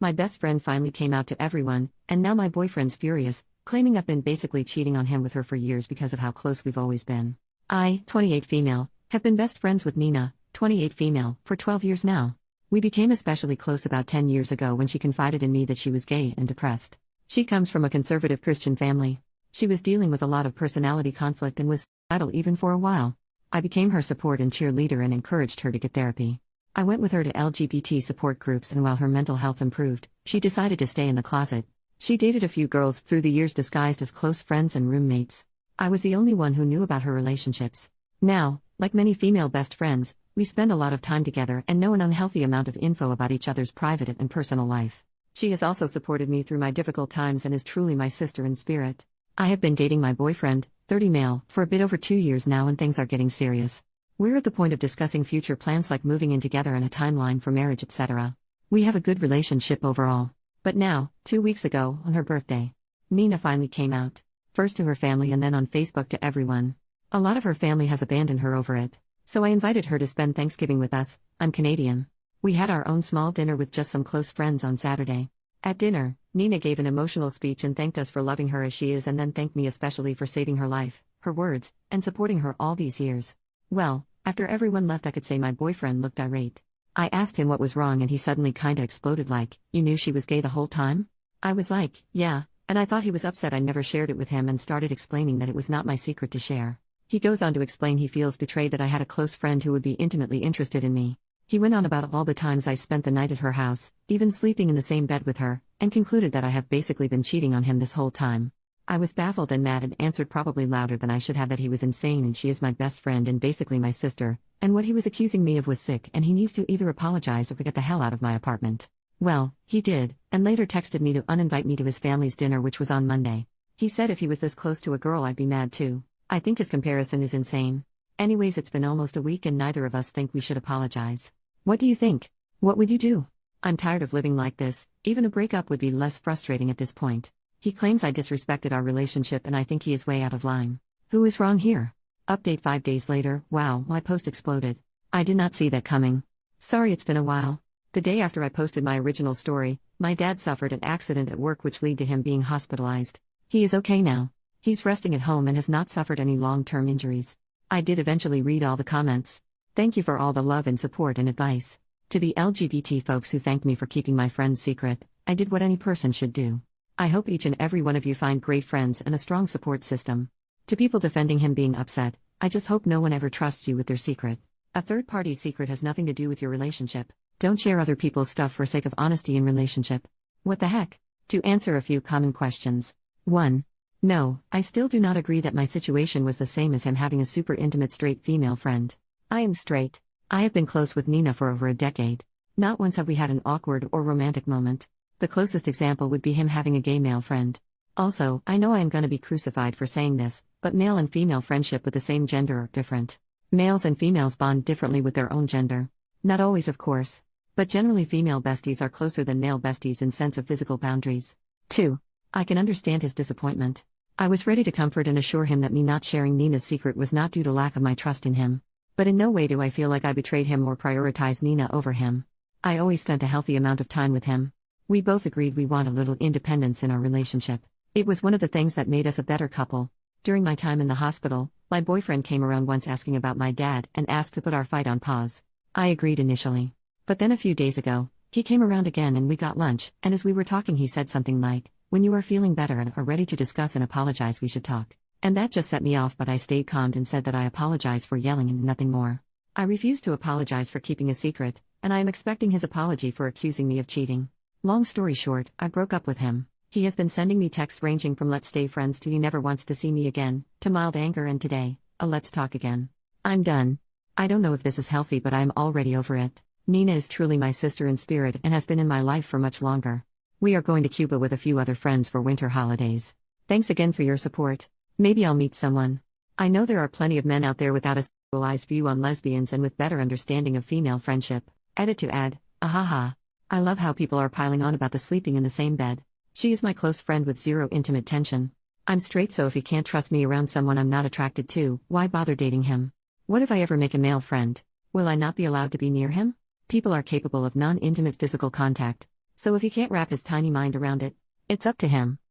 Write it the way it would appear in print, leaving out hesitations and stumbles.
My best friend finally came out to everyone, and now my boyfriend's furious, claiming I've been basically cheating on him with her for years because of how close we've always been. I, 28 female, have been best friends with Nina, 28 female, for 12 years now. We became especially close about 10 years ago when she confided in me that she was gay and depressed. She comes from a conservative Christian family. She was dealing with a lot of personality conflict and was suicidal even for a while. I became her support and cheerleader and encouraged her to get therapy. I went with her to LGBT support groups, and while her mental health improved, she decided to stay in the closet. She dated a few girls through the years disguised as close friends and roommates. I was the only one who knew about her relationships. Now, like many female best friends, we spend a lot of time together and know an unhealthy amount of info about each other's private and personal life. She has also supported me through my difficult times and is truly my sister in spirit. I have been dating my boyfriend, 30 male, for a bit over 2 years now, and things are getting serious. We're at the point of discussing future plans like moving in together and a timeline for marriage, etc. We have a good relationship overall. But now, 2 weeks ago, on her birthday, Nina finally came out. First to her family and then on Facebook to everyone. A lot of her family has abandoned her over it. So I invited her to spend Thanksgiving with us. I'm Canadian. We had our own small dinner with just some close friends on Saturday. At dinner, Nina gave an emotional speech and thanked us for loving her as she is, and then thanked me especially for saving her life, her words, and supporting her all these years. Well, after everyone left, I could say my boyfriend looked irate. I asked him what was wrong, and he suddenly kinda exploded like, "You knew she was gay the whole time?" I was like, "Yeah," and I thought he was upset I never shared it with him, and started explaining that it was not my secret to share. He goes on to explain he feels betrayed that I had a close friend who would be intimately interested in me. He went on about all the times I spent the night at her house, even sleeping in the same bed with her, and concluded that I have basically been cheating on him this whole time. I was baffled and mad and answered probably louder than I should have that he was insane and she is my best friend and basically my sister, and what he was accusing me of was sick and he needs to either apologize or get the hell out of my apartment. Well, he did, and later texted me to uninvite me to his family's dinner, which was on Monday. He said if he was this close to a girl I'd be mad too. I think his comparison is insane. Anyways, it's been almost a week and neither of us think we should apologize. What do you think? What would you do? I'm tired of living like this. Even a breakup would be less frustrating at this point. He claims I disrespected our relationship and I think he is way out of line. Who is wrong here? Update 5 days later. Wow, my post exploded. I did not see that coming. Sorry, it's been a while. The day after I posted my original story, my dad suffered an accident at work which led to him being hospitalized. He is okay now. He's resting at home and has not suffered any long-term injuries. I did eventually read all the comments. Thank you for all the love and support and advice. To the LGBT folks who thanked me for keeping my friend's secret, I did what any person should do. I hope each and every one of you find great friends and a strong support system. To people defending him being upset, I just hope no one ever trusts you with their secret. A third party's secret has nothing to do with your relationship. Don't share other people's stuff for sake of honesty in relationship. What the heck? To answer a few common questions. 1. No, I still do not agree that my situation was the same as him having a super intimate straight female friend. I am straight. I have been close with Nina for over a decade. Not once have we had an awkward or romantic moment. The closest example would be him having a gay male friend. Also, I know I am gonna be crucified for saying this, but male and female friendship with the same gender are different. Males and females bond differently with their own gender. Not always, of course. But generally female besties are closer than male besties in sense of physical boundaries. 2. I can understand his disappointment. I was ready to comfort and assure him that me not sharing Nina's secret was not due to lack of my trust in him. But in no way do I feel like I betrayed him or prioritized Nina over him. I always spent a healthy amount of time with him. We both agreed we want a little independence in our relationship. It was one of the things that made us a better couple. During my time in the hospital, my boyfriend came around once asking about my dad and asked to put our fight on pause. I agreed initially. But then a few days ago, he came around again and we got lunch, and as we were talking he said something like, "When you are feeling better and are ready to discuss and apologize, we should talk." And that just set me off, but I stayed calm and said that I apologize for yelling and nothing more. I refused to apologize for keeping a secret, and I am expecting his apology for accusing me of cheating. Long story short, I broke up with him. He has been sending me texts ranging from "let's stay friends" to "he never wants to see me again," to mild anger, and today, a "let's talk again." I'm done. I don't know if this is healthy, but I am already over it. Nina is truly my sister in spirit and has been in my life for much longer. We are going to Cuba with a few other friends for winter holidays. Thanks again for your support. Maybe I'll meet someone. I know there are plenty of men out there without a sexualized view on lesbians and with better understanding of female friendship. Edit to add, ahaha. I love how people are piling on about the sleeping in the same bed. She is my close friend with zero intimate tension. I'm straight, so if he can't trust me around someone I'm not attracted to, why bother dating him? What if I ever make a male friend? Will I not be allowed to be near him? People are capable of non-intimate physical contact. So if he can't wrap his tiny mind around it, it's up to him.